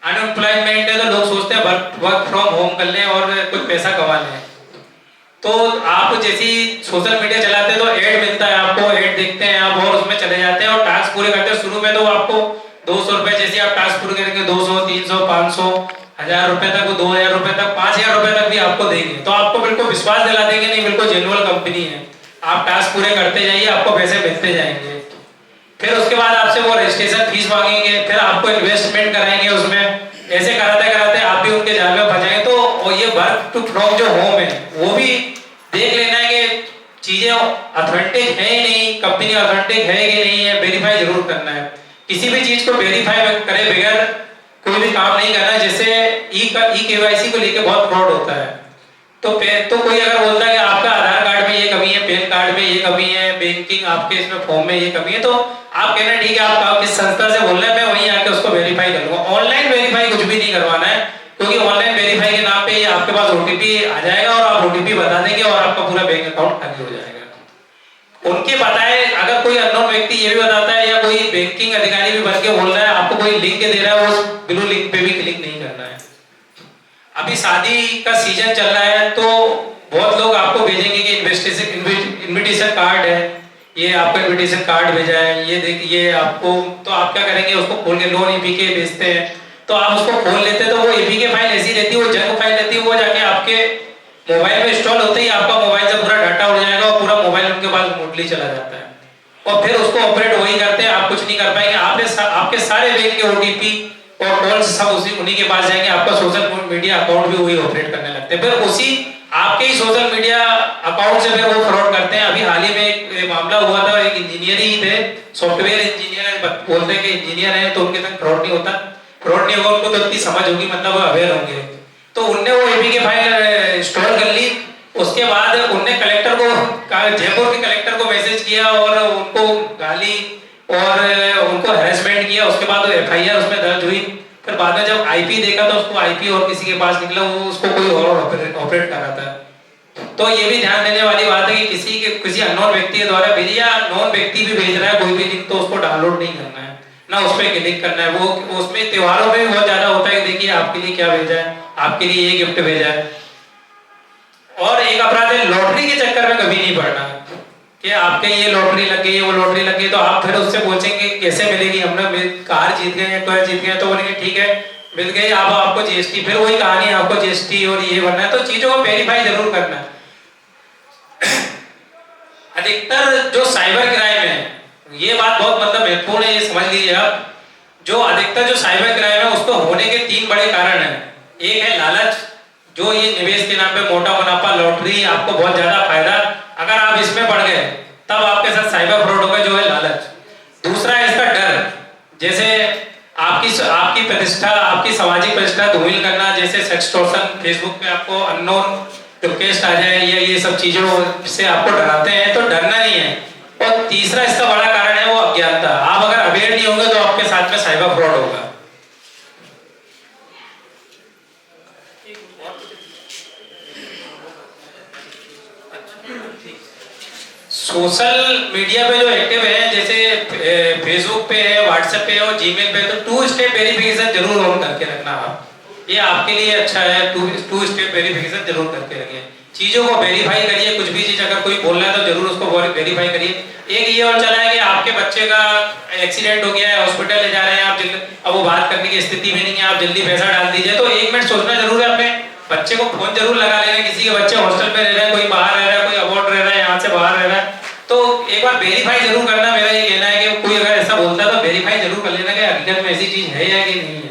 अनएम्प्लॉयमेंट है तो लोग सोचते हैं वर्क फ्रॉम होम कर लें और कुछ पैसा कमा लें। तो आप जैसी सोशल मीडिया चलाते हैं तो ऐड मिलता है आपको, ऐड देखते हैं आप और उसमें चले जाते हैं और टास्क पूरे करते हैं। शुरू में तो आपको 200 रुपए, जैसे आप टास्क पूरे करेंगे 200, 300, 500, 1000 रुपए तक, 2000 रुपए तक, 5000 रुपए तक भी आपको देंगे। तो आपको बिल्कुल विश्वास दिला देंगे नहीं बिल्कुल जेन्युइन कंपनी है, आप टास्क पूरे करते जाइए, आपको पैसे मिलते जाएंगे। फिर उसके बाद आपसे वो रजिस्ट्रेशन फीस मांगेंगे, फिर आपको इन्वेस्टमेंट कराएंगे उसमें। ऐसे कराते कराते आप भी उनके जाल में फंस जाएंगे। तो ये वर्क टू फ्रॉम जो होम है वो भी देख लेना है कि चीजें ऑथेंटिक है ही नहीं, कंपनी ऑथेंटिक है कि नहीं है, वेरीफाई जरूर करना है। किसी भी चीज को वेरीफाई करे बगैर कोई भी काम नहीं करना है। जैसे ई-KYC को लेके बहुत फ्रॉड होता है। तो कोई अगर बोलता है कि आपका आधार कार्ड में ये कमी है, पैन कार्ड में ये कमी है, बैंकिंग आपके इसमें फॉर्म में ये कमी है, तो आप कहना ठीक है, आप किस संस्था से बोल रहे हैं, मैं वहीं आके उसको वेरीफाई करूंगा। ऑनलाइन वेरीफाई कुछ भी नहीं करवाना है, क्योंकि ऑनलाइन वेरीफाई के नाम पे ये आपके पास OTP आ जाएगा और आप OTP बता देंगे और आपका पूरा बैंक अकाउंट खाली हो जाएगा। उनके बताए, अगर कोई अननोन व्यक्ति ये भी बताता है या कोई बैंकिंग अधिकारी भी बन के बोल रहा है, आपको कोई लिंक दे रहा है, उस ब्लू लिंक पे भी क्लिक नहीं करना है। अभी शादी का सीजन चल रहा है तो बहुत लोग आपको भेजेंगे कि इनविटेशन कार्ड है, ये आपका इनविटेशन कार्ड भेजा है, ये देखिए आपको। तो आप क्या करेंगे, उसको खोल के लोन APK भेजते हैं, तो आप उसको खोल लेते हैं तो वो APK फाइल ऐसी रहती है, वो जंक फाइल रहती है, वो जाके आपके मोबाइल में इंस्टॉल होते ही आपका मोबाइल से पूरा डाटा उड़ जाएगा और पूरा मोबाइल उनके पास रिमोटली चला जाता है और फिर उसको ऑपरेट वही करते हैं, आप कुछ नहीं कर पाएंगे। आपके सारे बैंक के OTP और कॉल्स सब उन्हीं के पास जाएंगे, आपका सोशल मीडिया अकाउंट भी वही ऑपरेट करने लगते हैं। फिर उसी आपके ही सोशल मीडिया अकाउंट से फिर वो फ्रॉड करते हैं। अभी हाल ही में एक मामला हुआ था, एक इंजीनियर ही थे, सॉफ्टवेयर इंजीनियर, बोलते हैं कि इंजीनियर है तो उनके साथ फ्रॉड नहीं होता। फ्रॉड नहीं होगा, उनको तो इतनी समझ होगी, मतलब अवेयर होंगे। तो उनने वो APK फाइल इंस्टॉल कर ली। उसके बाद उनने कलेक्टर को, जयपुर के कलेक्टर को मैसेज किया और उनको गाली और उनको हैरेसमेंट किया। उसके बाद FIR उसमें दर्ज हुई। फिर बाद में जब IP देखा तो उसको IP और किसी के पास निकला, वो उसको कोई और ऑपरेट कर रहा था। तो ये भी ध्यान देने वाली बात है कि किसी अननोन व्यक्ति के द्वारा भेजी या नॉन व्यक्ति भी भेज रहा है कोई भी लिंक, तो उसको डाउनलोड नहीं करना है, ना उस पर क्लिक करना है। वो उसमें त्योहारों में भी बहुत ज्यादा होता है कि देखिए आपके लिए क्या भेजा है, आपके लिए ये गिफ्ट भेजा है। और एक अपराध है, लॉटरी के चक्कर में कभी नहीं पड़ना कि आपके ये लॉटरी लग गई, वो लॉटरी लग गई, तो आप फिर उससे पूछेंगे कैसे मिलेगी, हमने कार जीत गए या टॉय जीत गए, तो बोलेंगे ठीक है मिल गई, अब आपको जीएसटी, फिर वही कहानी, आपको जीएसटी और ये भरना है, तो चीजों को वेरीफाई जरूर करना है। अधिकतर जो साइबर क्राइम है, ये बात बहुत मतलब महत्वपूर्ण है, ये समझ लीजिए आप, जो अधिकतर जो साइबर क्राइम है उसको होने के 3 बड़े कारण हैं। एक है लालच, जो ये निवेश के नाम पे मोटा मुनाफा, लॉटरी, आपको बहुत ज्यादा फायदा, अगर आप इसमें पड़ गए तब आपके साथ साइबर फ्रॉड होगा, जो है लालच। दूसरा है इसका डर, जैसे आपकी प्रतिष्ठा, आपकी सामाजिक प्रतिष्ठा धूमिल करना, जैसे सेक्सटॉर्शन, फेसबुक पे आपको अननोन रिक्वेस्ट आ जाए या ये सब चीजों से आपको डराते हैं, तो डरना नहीं है। और तीसरा इसका बड़ा कारण है वो अज्ञानता, आप अगर अवेयर नहीं होंगे तो आपके साथ में साइबर फ्रॉड होगा। सोशल मीडिया पे जो एक्टिव है, जैसे फेसबुक पे है, व्हाट्सएप पे है और जीमेल पे, तो 2 स्टेप वेरिफिकेशन जरूर ऑन करके रखना आप, ये आपके लिए अच्छा है। 2 स्टेप वेरिफिकेशन जरूर करके रखिए, चीजों को वेरीफाई करिए, कुछ भी चीज अगर कोई बोल रहा है तो जरूर उसको वेरीफाई करिए। एक ये और चला है कि आपके बच्चे का एक्सीडेंट हो गया है, हॉस्पिटल ले जा रहे हैं आप, अब वो बात करने की स्थिति में नहीं है, आप जल्दी पैसा डाल दीजिए, तो 1 मिनट सोचना जरूर है, अपने बच्चे को फोन जरूर लगा लेना। किसी के बच्चे हॉस्टल में रह रहे हैं, कोई बाहर रह रहा है, कोई अबॉर्ड रह रहा है, यहाँ से बाहर रह रहा है, तो एक बार वेरीफाई जरूर करना। मेरा ये कहना है कि कोई अगर ऐसा बोलता है तो वेरीफाई जरूर कर लेना कि हकीकत में ऐसी चीज है या कि नहीं है।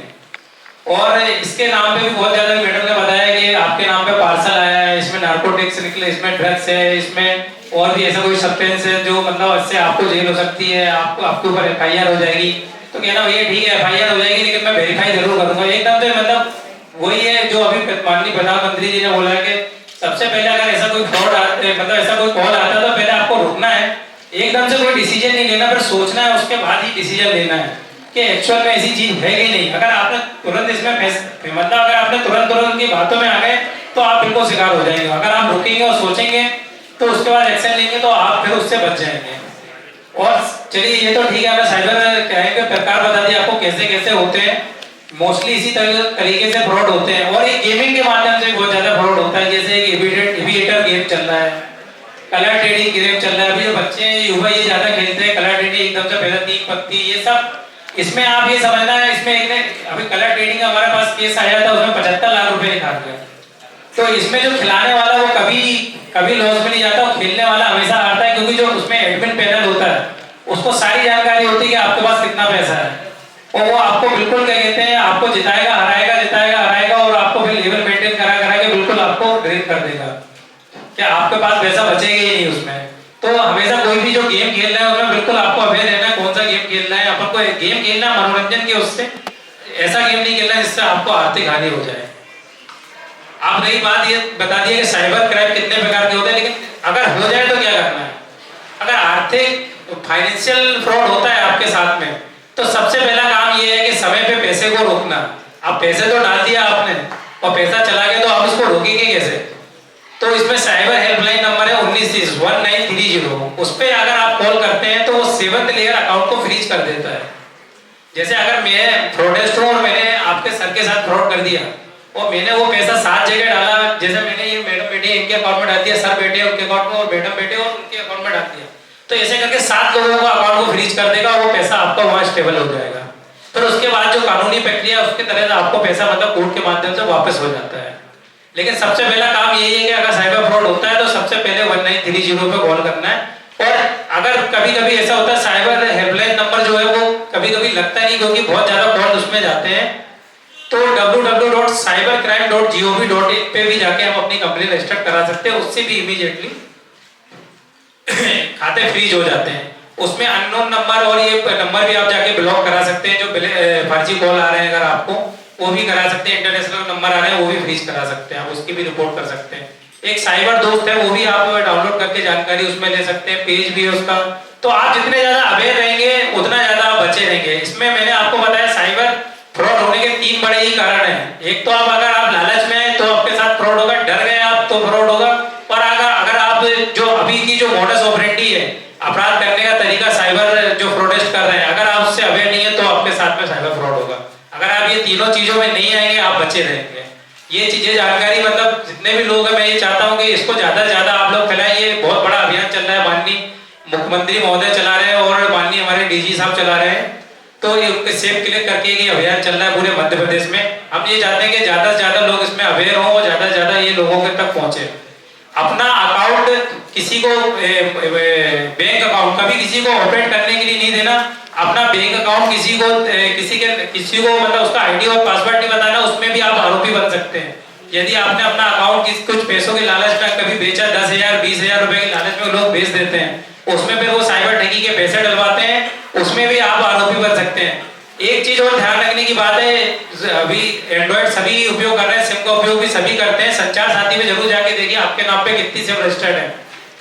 और इसके नाम पे भी बहुत ज्यादा मैडम ने बताया कि आपके नाम पे पार्सल आया है, इसमें नार्कोटिक्स निकले, इसमें ड्रग्स है, इसमें और भी ऐसा कोई सब्सटेंस है जो मतलब इससे आपको जेल हो सकती है, आपके ऊपर एफआईआर हो जाएगी, तो कहना भैया ठीक है एफआईआर हो जाएगी लेकिन मैं वेरीफाई जरूर करूंगा। एकदम से मतलब वही है जो अभी माननीय प्रधानमंत्री जी ने बोला है कि सबसे पहले अगर ऐसा कोई फ्रॉड मतलब ऐसा कोई कॉल आता है तो पहले आपको रुकना है, एकदम से कोई डिसीजन नहीं लेना, फिर सोचना है, उसके बाद ही डिसीजन लेना है कि एक्चुअल में ऐसी चीज है कि नहीं। अगर आपने तुरंत इसमें मतलब अगर आपने तुरंत की बातों में आ गए तो आप बिल्कुल शिकार हो जाएंगे। अगर आप रुकेंगे और सोचेंगे तो उसके बाद एक्शन लेंगे तो आप फिर उससे बच जाएंगे। और चलिए ये तो ठीक है, हमें साइबर क्राइम के प्रकार बता दिए आपको कैसे कैसे होते हैं, मोस्टली इसी तरीके से फ्रॉड होते हैं। और ये गेमिंग के माध्यम से बहुत ज्यादा फ्रॉड होता है, जैसे एक एविएटर गेम चल रहा है, कलर ट्रेडिंग गेम चल रहा है, अभी जो बच्चे युवा ये ज्यादा खेलते हैं कलर ट्रेडिंग, एकदम से पहले 3 पत्ती ये सब, इसमें आप ये समझना है, इसमें एक ने अभी कलर ट्रेडिंग का हमारे पास केस आया था, उसमें 75 लाख रुपए निकाल गए। तो इसमें जो खिलाने वाला वो कभी लॉस में नहीं जाता, वो खेलने वाला हमेशा हारता है, क्योंकि जो उसमें एडमिन पैनल होता है उसको सारी जानकारी होती है कि आपके पास कितना पैसा है, और वो आपको बिल्कुल क्या कहते हैं, आपको जिताएगा हराएगा और आपको फिर लेवल मेंटेन करा के बिल्कुल आपको ड्रेन कर देगा, क्या आपके पास पैसा बचेगा ही नहीं उसमें। तो हमेशा कोई भी जो गेम खेल रहा है उसमें बिल्कुल आपको अवेयर रहना है कौन सा गेम खेल रहा है। अपन को गेम खेलना मनोरंजन के, उससे ऐसा गेम नहीं खेलना जिससे आपको आर्थिक हानि हो जाए। आप नई बात ये बता दिए कि साइबर क्राइम कितने प्रकार के होते हैं, लेकिन अगर हो जाए तो क्या करना है। अगर आर्थिक फाइनेंशियल फ्रॉड होता है आपके साथ में, तो सबसे पहला काम ये है कि समय पे पैसे को रोकना। आप पैसे तो डाल दिया आपने और पैसा चला गया, तो आप इसको रोकेंगे कैसे। तो इसमें साइबर हेल्पलाइन नंबर है 1930, उस पर अगर आप कॉल करते हैं तो वो 7th लेयर अकाउंट को फ्रीज कर देता है। जैसे अगर मैं फ्रॉडेस्ट हूं और मैंने आपके सर के साथ फ्रॉड कर दिया और मैंने वो पैसा 7 जगह डाला, जैसे मैंने ये मैडम बेटे इनके अकाउंट में डाल दिया, सर बेटे उनके अकाउंट में और मैडम बेटे और उनके अकाउंट में डाल दिया, तो ऐसे करके 7 लोगों का अकाउंट को फ्रीज कर देगा, वो पैसा आपका वहां स्टेबल हो जाएगा। फिर उसके बाद जो कानूनी प्रक्रिया उसके तरह से आपको पैसा मतलब कोर्ट के माध्यम से वापस हो जाता है। लेकिन सबसे पहला काम यही है कि अगर साइबर फ्रॉड होता है तो सबसे पहले 1930 पे कॉल करना है। और अगर कभी ऐसा होता है साइबर हेल्पलाइन नंबर जो है वो कभी लगता नहीं, क्योंकि बहुत ज्यादा कॉल उसमें जाते हैं, तो www.cybercrime.gov.in पे भी जाके हम अपनी कंप्लेंट रजिस्टर करा सकते हैं, उससे भी इमीडिएटली खाते फ्रीज हो जाते हैं। उसमें अननोन नंबर और ये नंबर भी आप जाके ब्लॉक करा सकते हैं, जो फर्जी कॉल आ रहे हैं अगर आपको वो भी करा सकते हैं, इंटरनेशनल नंबर आ रहे हैं वो भी फ्रीज करा सकते हैं, आप उसकी भी रिपोर्ट कर सकते हैं। एक साइबर दोस्त है वो भी आप डाउनलोड करके जानकारी उसमें ले सकते हैं, पेज भी है उसका। तो आप जितने ज्यादा अवेयर रहेंगे उतना ज्यादा आप बचे रहेंगे। इसमें मैंने आपको बताया साइबर फ्रॉड होने के 3 बड़े ही कारण हैं। एक तो अगर आप लालच में हैं तो आपके साथ फ्रॉड होगा, डर गए आप तो फ्रॉड होगा, और अगर आप जो अभी की जो मॉडस ऑपरेंडी है अपराध करने का तरीका साइबर जो फ्रॉडेस्ट कर रहे हैं, अगर आप उससे अवेयर नहीं है तो आपके साथ में साइबर फ्रॉड होगा। अगर आप ये तीनों चीजों में नहीं आएंगे आप बचे रहेंगे। ये चीजें जानकारी मतलब जितने भी लोग हैं मैं ये चाहता हूँ कि इसको ज्यादा से ज्यादा आप लोग फैलाएं। ये बहुत बड़ा अभियान चल रहा है, माननीय मुख्यमंत्री महोदय चला रहे हैं और माननीय हमारे डीजी साहब चला रहे हैं। तो ये सेफ क्लिक करके ये अभियान चल रहा है पूरे मध्य प्रदेश में। हम ये चाहते हैं कि ज़्यादा से ज़्यादा लोग इसमें अवेयर हों और ज़्यादा से ज़्यादा ये लोगों के तक पहुँचे। अपना अकाउंट किसी को बैंक अकाउंट कभी किसी को ऑपरेट करने के लिए नहीं देना। अपना बैंक अकाउंट किसी को मतलब उसका आईडी और पासवर्ड नहीं बताना, उसमें भी आप आरोपी बन सकते हैं। यदि आपने अपना अकाउंट कुछ पैसों के लालच में कभी बेचा, 10,000 20,000 रुपए के लालच में लोग बेच देते हैं, उसमें फिर वो साइबर ठगी के पैसे डलवाते हैं, उसमें भी आप आरोपी बन सकते हैं। एक चीज और ध्यान रखने की बात है, अभी एंड्रॉइड सभी उपयोग कर रहे हैं, सिम का उपयोग भी सभी करते हैं। संचार साथी में जरूर जाके देखिए आपके नाम पे कितनी सिम रजिस्टर्ड है।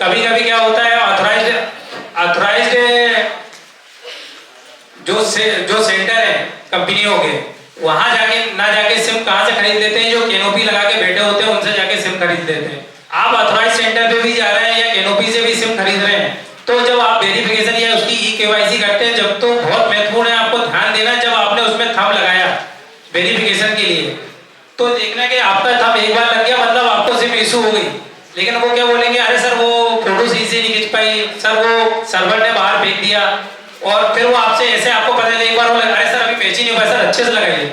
कभी कभी क्या होता है, ऑथराइज्ड जो सेंटर है कंपनियों के, वहां जाके ना जाके सिम कहां से खरीद लेते हैं, जो कैनोपी लगा के बैठे होते हैं उनसे जाके सिम खरीद लेते हैं। आप ऑथराइज सेंटर पे भी जा रहे हैं या कैनोपी से भी सिम खरीद रहे हैं, तो जब आप वेरिफिकेशन या उसकी ई-केवाईसी करते हैं, जब तो बहुत महत्वपूर्ण है, आपको ध्यान देना, जब आपने उसमें थंब लगाया वेरिफिकेशन के लिए, तो देखना कि आपका थंब एक बार लग गया मतलब आपको सिम इशू हो गई। लेकिन वो क्या बोलेंगे, अरे सर वो फोटो सही से नहीं खींच पाई, सर वो सर्वर ने बाहर फेंक दिया, और फिर वो आपसे ऐसे आपको पता चले एक बार वो अरे सर अभी मैच ही नहीं हुआ, सर अच्छे से लगाइए।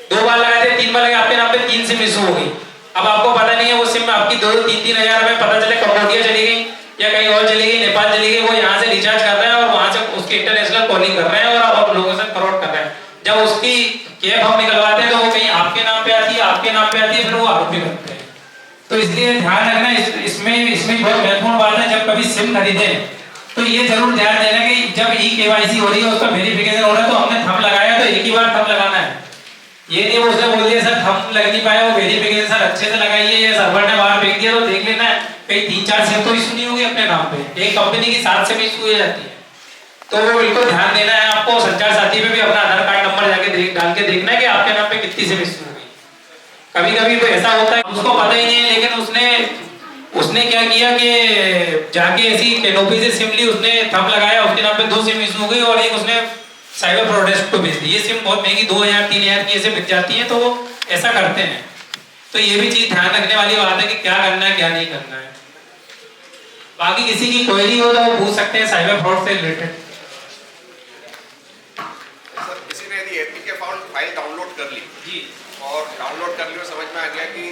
2 बार लगाए थे, 3 बार लगे, आपके नाम पे 3 सिम इशू हो गई। अब आपको पता नहीं है वो सिम आपकी 2-3 हज़ार में पता चले कंबोडिया चली गई या कहीं और चली गई, नेपाल चली गई, वो यहाँ से रिचार्ज कर रहे हैं और वहाँ से उसकी इंटरनेशनल कॉलिंग कर रहे हैं और लोगों से फ्रॉड कर रहे हैं। जब उसकी कैप हम निकलवाते हैं तो वो कहीं आपके नाम पे आती है, आपके नाम पे आती है, फिर वो आरोपी बनते हैं। तो इसलिए ध्यान रखना, इसमें बहुत महत्वपूर्ण बात है, जब कभी सिम खरीदे तो ये जरूर ध्यान देना कि जब ई-केवाईसी हो रही है, उसका वेरिफिकेशन हो रहा है, तो हमने थंब लगाया तो एक ही बार थंब लगाना है। ये नहीं उसने बोल दिया सर थंब लग नहीं पाया, वो वेरिफिकेशन सर अच्छे से लगाइए, ये सर्वर ने बाहर फेंक दिया, तो देख लेना है कहीं 3-4 सिम तो इशू नहीं होगी अपने नाम पे, एक कंपनी की 7 सिम इशू हो जाती है। तो वो बिल्कुल ध्यान देना है आपको। संचार साथी पे भी अपना आधार कार्ड नंबर जाके डाल के देखना है कि आपके नाम पे कितनी सिम इशू होगी। कभी कभी तो ऐसा होता है उसको पता ही नहीं है, लेकिन उसने क्या किया कि जाके ऐसी कैनोपी से सिम ली, उसने थंब लगाया, उसके नाम पे 2 सिम इशू हो गई और एक उसने साइबर प्रोडेस्क को भेज दी। ये सिम बहुत महंगी 2,000-3,000 की ऐसे बिक जाती है, तो वो ऐसा करते हैं। तो ये भी चीज ध्यान रखने वाली बात है कि क्या करना है क्या नहीं करना है। बाकी किसी की क्वेरी हो तो वो पूछ सकते हैं साइबर फ्रॉड से रिलेटेड। सर किसी ने यदि एपी के फाइल डाउनलोड कर ली जी, और डाउनलोड कर ली और समझ में आ गया कि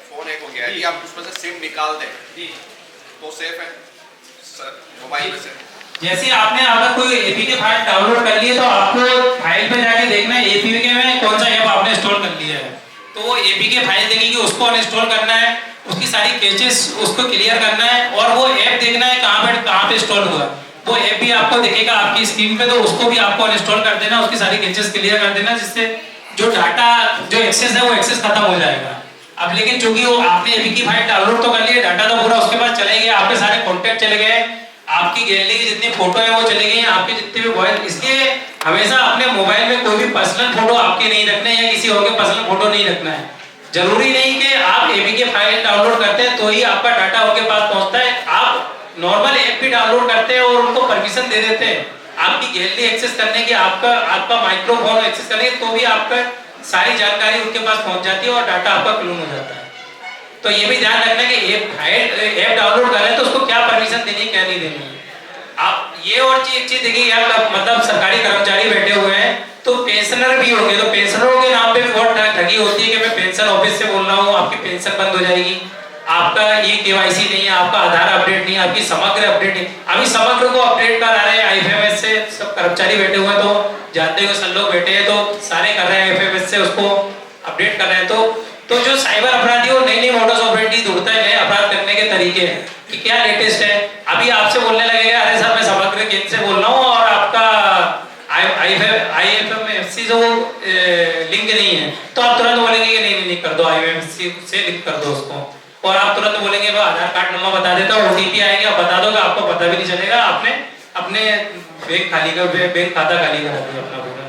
फोन हैक हो गया, यदि आप उसमें से सिम निकाल दें जी, तो सेफ है सर मोबाइल में से? जैसे आपने अगर कोई एपीके फाइल डाउनलोड कर ली है तो आपको फाइल पे जाके देखना है एपीके में कौन सा ऐप आपने इंस्टॉल कर लिया है। तो वो एपीके फाइल देखेगी, उसको अनइंस्टॉल करना है, उसकी सारी कैचेस उसको क्लियर करना है, और वो ऐप देखना है कहाँ पे इंस्टॉल हुआ। वो ऐप भी आपको दिखेगा आपकी स्क्रीन पे, तो उसको भी आपको अनइंस्टॉल कर देना, उसकी सारी कैचेस क्लियर कर देना, जिससे जो डाटा जो एक्सेस है वो एक्सेस खत्म हो जाएगा। अब लेकिन चूंकि वो आपने एपीके फाइल डाउनलोड तो कर लिया, डाटा तो पूरा उसके पास चले गया, आपके सारे कॉन्टैक्ट चले गए, आपकी गैलरी की जितनी फोटो है वो चली गई हैं, आपके जितने भी मोबाइल, इसलिए हमेशा अपने मोबाइल में कोई भी पर्सनल फोटो आपके नहीं रखने या किसी और के पर्सनल फोटो नहीं रखना है। जरूरी नहीं कि आप एपीके फाइल डाउनलोड करते हैं तो ही आपका डाटा उनके पास पहुंचता है। आप नॉर्मल ऐप भी डाउनलोड करते हैं और उनको परमिशन दे देते हैं आपकी गैलरी एक्सेस करने की, आपका माइक्रोफोन एक्सेस करने की, तो भी आपका सारी जानकारी उनके पास पहुंच जाती है और डाटा आपका क्लोन हो जाता है। तो ये भी ध्यान रखना कि ऐप डाउनलोड कर रहे हैं तो उसको क्या परमिशन देनी है क्या नहीं देनी है। आप ये और चीज देखिए, यार मतलब सरकारी कर्मचारी बैठे हुए हैं तो पेंशनर भी होंगे, तो पेंशनरों के नाम पे भी बहुत ठगी होती है कि मैं पेंशन ऑफिस से बोल रहा हूँ, आपकी पेंशन बंद हो जाएगी, आपका ये केवाईसी नहीं है, आपका आधार अपडेट नहीं है, आपकी समग्र अपडेट नहीं। अभी समग्र को अपडेट करा रहे हैं आईएफएमएस से, सब कर्मचारी बैठे हुए हैं, तो जानते हुए सब लोग बैठे हैं तो सारे कर रहे हैं आईएफएमएस से, उसको अपडेट कर रहे हैं। तो जो साइबर अपराधी वो नई मोडस ऑपरेंडी ढूंढता है, नए अपराध करने के तरीके कि क्या लेटेस्ट है। अभी आपसे बोलने लगेगा अरे सर मैं समग्र केंद्र से बोल रहा हूँ और आपका आईएफएमएस जो लिंक नहीं है, तो आप तुरंत बोलेंगे कि नहीं कर दो, आईएफएमएस से लिंक कर दो उसको, और आप तुरंत बोलेंगे मैं आधार कार्ड नंबर बता देता हूँ, ओटीपी आएंगे, आप बता दोगे, आपको पता भी नहीं चलेगा, आपने अपने बैंक खाता खाली करा दिया, अपना पूरा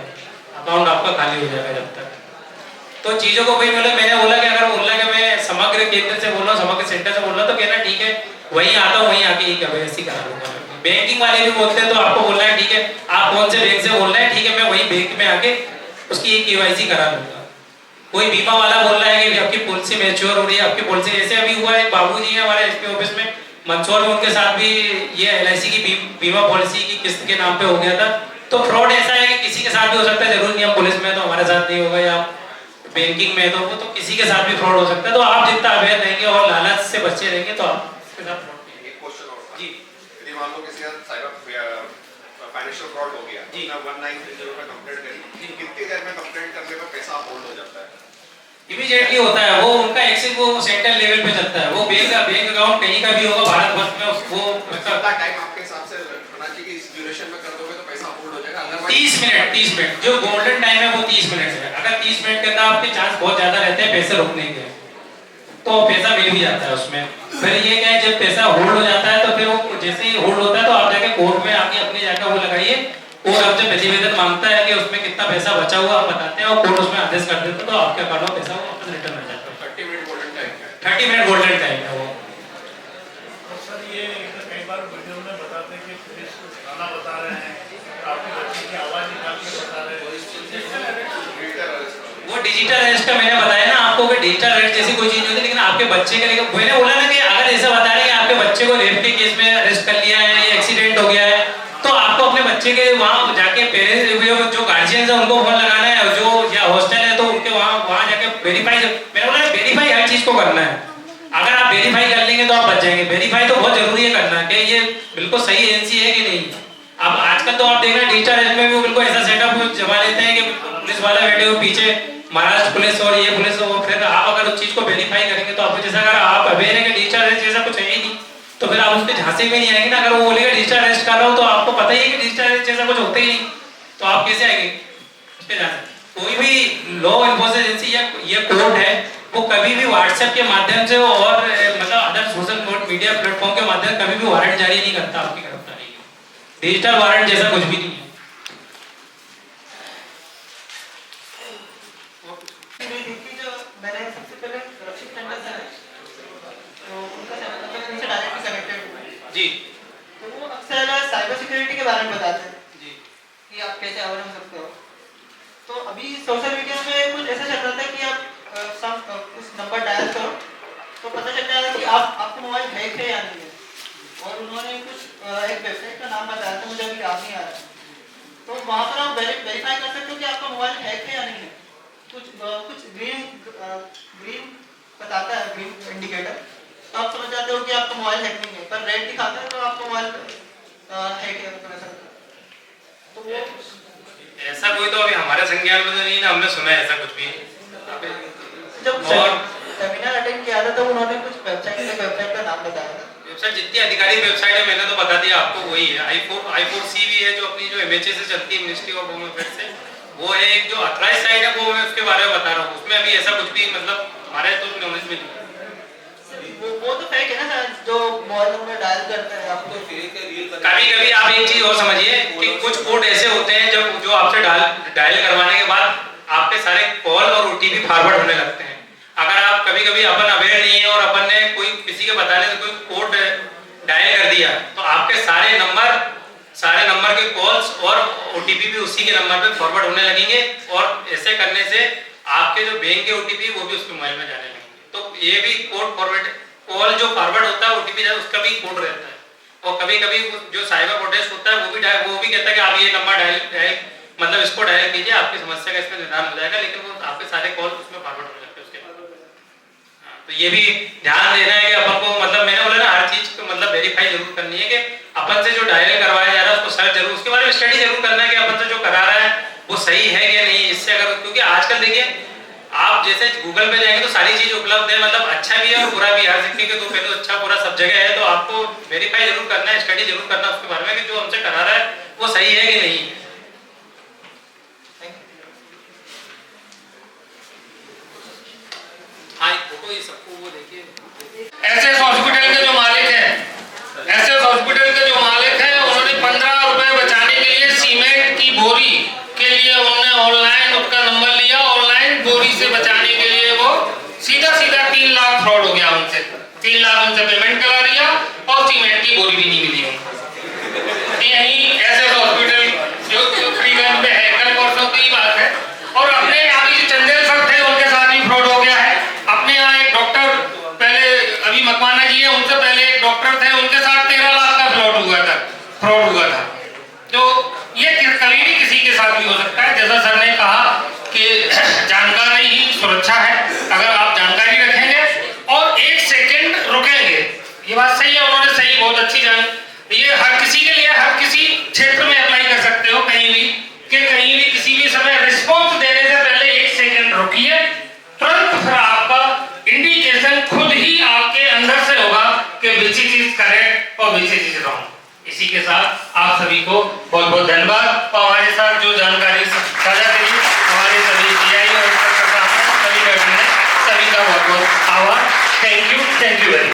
अकाउंट आपका खाली हो जाएगा जब तक। तो चीजों को भाई मैंने बोला कि अगर बोलना कि मैं समग्र केंद्र से बोल रहा हूँ, समग्र सेंटर से बोल रहा हूँ, तो कहना ठीक है वहीं आता हूँ, वहीं आके ही ऐसी करा दूंगा। बैंकिंग वाले भी बोलते हैं तो आपको बोलना है ठीक है आप कौन से बैंक से बोल रहे हैं, ठीक है मैं वहीं बैंक में आके उसकी केवाईसी करा दूंगा। कोई बीमा वाला बोल रहा है कि आपकी पॉलिसी मैच्योर हो रही है, आपकी पॉलिसी ऐसे अभी हुआ है, बाबूजी है हमारे एसपी ऑफिस में मंदसौर में, उनके साथ भी ये एलआईसी की बीमा पॉलिसी की किस्त के नाम पे हो गया था। तो फ्रॉड ऐसा है कि किसी के साथ साथ भी हो सकता है, जरूरी नहीं हम पुलिस में तो हमारे साथ नहीं होगा, या बैंकिंग में तो वो तो किसी के साथ भी फ्रॉड हो सकता है। तो आप जितना अवेयर रहेंगे और लालच से बचे रहेंगे तो आप उसके साथ फ्रॉड नहीं एक क्वेश्चन और था। जी यदि मान लो किसी का साइबर फाइनेंशियल फ्रॉड हो गया, जी। 1930 पे कंप्लेंट करी, कितनी देर में कंप्लेंट करने पर पैसा होल्ड हो जाता है? इमीडिएटली होता है वो, उनका एक्सेस वो सेंट्रल लेवल पे चलता है, वो बैंक अकाउंट कहीं का भी होगा भारत वर्ष में, वो कितना टाइम आपके हिसाब से रखना चाहिए कि इस ड्यूरेशन में कर दोगे तो पैसा होल्ड हो जाएगा? अगर 30 मिनट जो गोल्डन टाइम है वो 30 मिनट है। अगर 30 मिनट के अंदर आपके चांस बहुत ज्यादा रहते हैं पैसे रुकने के, तो पैसा मिल भी जाता है उसमें। फिर ये क्या है, जब पैसा होल्ड हो जाता है तो फिर वो जैसे ही होल्ड होता है तो आप जाके कोर्ट में आके अपनी जाकर वो लगाइए, और आपसे प्रतिवेदन मांगता है कि उसमें कितना पैसा बचा हुआ आप बताते हैं और कोर्ट उसमें आदेश कर देता है, तो आपके अकाउंट में पैसा वापस रिटर्न आ जाता है। 30 मिनट गोल्डन टाइम है। 30 मिनट गोल्डन टाइम है वो। सर ये कई बार वीडियो में बताते हैं कि पुलिस कुछ गाना बता रहे हैं, आपके बच्चे की आवाज़ निकाल के बता रहे हैं, वो डिजिटल अरेस्ट का मैंने बताया ना आपको कि डिजिटल अरेस्ट जैसी कोई चीज नहीं होती, लेकिन आपके बच्चे के लिए मैंने बोला ना कि अगर ऐसा बता रहे हैं कि आपके बच्चे को रेप के केस में अरेस्ट कर लिया है या एक्सीडेंट हो गया है, तो आपको अपने बच्चे के वहाँ जाके पेरेंट्स जो गार्जियंस है उनको फोन लगाना है, और जो या हॉस्टल है तो उनके वहाँ जाके वेरीफाई, मैंने बोला वेरीफाई हर चीज को करना है। अगर आप वेरीफाई कर लेंगे तो आप बच जाएंगे। वेरीफाई तो बहुत जरूरी है करना कि ये बिल्कुल सही एजेंसी है कि नहीं। अब आजकल तो आप देख रहे हैं डिजिटल अरेस्ट में भी बिल्कुल ऐसा सेटअप जमा लेते हैं कि पुलिस वाले बैठे हुए पीछे, महाराष्ट्र पुलिस और ये पुलिस, और फिर आप अगर उस चीज को वेरीफाई करेंगे तो आपको जैसा, अगर आप अवेयर है कि डिजिटल अरेस्ट जैसा कुछ है ही नहीं, तो फिर आप उसके झांसे में नहीं आएंगे ना। अगर वो बोलेगा डिजिटल अरेस्ट कर रहा हो तो आपको पता ही है कि डिजिटल अरेस्ट जैसा कुछ होता ही नहीं, तो आप कैसे आएंगे उस पे झांसे। कोई भी लॉ एनफोर्समेंट एजेंसी या ये कोर्ट है, वो कभी भी व्हाट्सएप के माध्यम से और मतलब अदर सोशल मीडिया प्लेटफॉर्म के माध्यम से कभी भी वारंट जारी नहीं करता आपकी गिरफ्तारी के। डिजिटल वारंट जैसा कुछ भी नहीं है। मैंने सबसे पहले सुरक्षित सेंटर से तो उनका उनसे डायरेक्टली कनेक्टेड हुआ जी। तो वो अक्सर साइबर सिक्योरिटी के बारे में बताते हैं जी कि आप कैसे अवेयर हो सकते हो। तो अभी सोशल मीडिया में कुछ ऐसा चल रहा था कि आप कुछ नंबर डायल करो तो पता चल जाएगा कि आपका मोबाइल हैक है या नहीं है। और उन्होंने कुछ एक वेबसाइट का नाम बताया था, मुझे अभी याद नहीं आ रहा, तो वहाँ पर आप वेरीफाई कर सकते हो कि आपका मोबाइल हैक है या नहीं है। कुछ ग्रीन बताता है, ग्रीन इंडिकेटर, तो आप समझ जाते हो कि आपका मोबाइल हैक नहीं है, पर रेड दिखाता है तो आपका मोबाइल हैक है। तो वो ऐसा कोई तो अभी हमारे संज्ञान में तो नहीं ना, हमने सुना है ऐसा कुछ भी। जब सेमिनार अटेंड किया था तो उन्होंने कुछ वेबसाइट का नाम बताया था। वेबसाइट जितनी अधिकारी वेबसाइट है मैंने तो बता दिया आपको, वही है I4C भी है जो अपनी जो MHA से चलती है, मिनिस्ट्री ऑफ होम अफेयर्स से, वो है एक जो अथराइज साइट है, वो मैं उसके बारे में बता रहा हूँ। उसमें अभी ऐसा कुछ भी मतलब हमारे तो नॉलेज में नहीं। वो तो फेक है ना सर, जो मोबाइल नंबर डायल करते हैं आपको। कभी कभी आप एक चीज और समझिए कि कुछ कोड ऐसे होते हैं जब जो आपसे डायल करवाने के बाद आपके सारे कॉल और OTP फॉरवर्ड होने लगते हैं। अगर आप कभी कभी अपन अवेयर नहीं है और अपन ने कोई किसी के बताने से कोई कोड डायल कर दिया तो आपके सारे नंबर के कॉल्स और OTP भी उसी के नंबर पे फॉरवर्ड होने लगेंगे, और ऐसे करने से आपके जो बैंक के OTP वो भी उसके मोबाइल में जाने लगेंगे। तो ये भी कोड फॉरवर्ड, कॉल जो फॉरवर्ड होता है OTP उसका भी कोड रहता है। और कभी कभी जो साइबर प्रोटेस्ट होता है वो भी कहता है कि आप ये नंबर डायल मतलब इसको डायल कीजिए, आपकी समस्या का इसमें निदान हो जाएगा, लेकिन वो आपके सारे कॉल उसमें फॉरवर्ड हो जाते हैं उसके बाद। तो ये भी ध्यान देना है कि अपन को मतलब मैंने बोला ना हर चीज को मतलब वेरीफाई जरूर करनी है कि अपन से जो डायल करवाया जा रहा है उसको सर्च जरूर, उसके बारे में स्टडी जरूर करना है कि अपन से जो करा रहा है वो सही है या नहीं। इससे अगर, क्योंकि आजकल देखिए आप जैसे गूगल पे जाएंगे तो सारी चीज उपलब्ध है, मतलब अच्छा भी है और बुरा भी है, हर सिक्के के दो पहलू, अच्छा बुरा सब जगह है। तो आपको वेरीफाई जरूर करना है, स्टडी जरूर करना उसके बारे में कि जो हमसे करा रहा है वो सही है कि नहीं। हाँ फोटो ये सबको वो देखिए। एसएस हॉस्पिटल के जो मालिक हैं, एसएस हॉस्पिटल के जो मालिक हैं, उन्होंने 15 रुपए बचाने के लिए सीमेंट की बोरी के लिए उन्होंने ऑनलाइन उसका नंबर लिया, ऑनलाइन बोरी से बचाने के लिए वो सीधा 3 लाख फ्रॉड हो गया उनसे। 3 लाख उनसे पेमेंट करा दिया और सीमेंट की बोरी भी नहीं मिली उनको। यही एसएस हॉस्पिटल जो फ्रीगंज में है, कल परसों की बात है। और अपने यहाँ जो चंदेल सर थे उनके साथ भी फ्रॉड हो गया है। अपने यहाँ एक डॉक्टर पहले अभी मकवाना जी है, उनसे पहले एक डॉक्टर थे, उनके साथ 13 लाख का फ्रॉड हुआ था। तो ये कभी भी किसी के साथ भी हो सकता है। बहुत अच्छी जान, ये हर किसी के लिए, हर किसी क्षेत्र में अप्लाई कर सकते हो कहीं भी, कि कहीं भी किसी भी समय रिस्पॉन्स देने से पहले 1 सेकंड रुकिए, तुरंत फिर आपका इंडिकेशन खुद ही आपके अंदर से होगा कि विच चीज करेक्ट और विच चीज रॉन्ग। इसी के साथ आप सभी को बहुत बहुत धन्यवाद और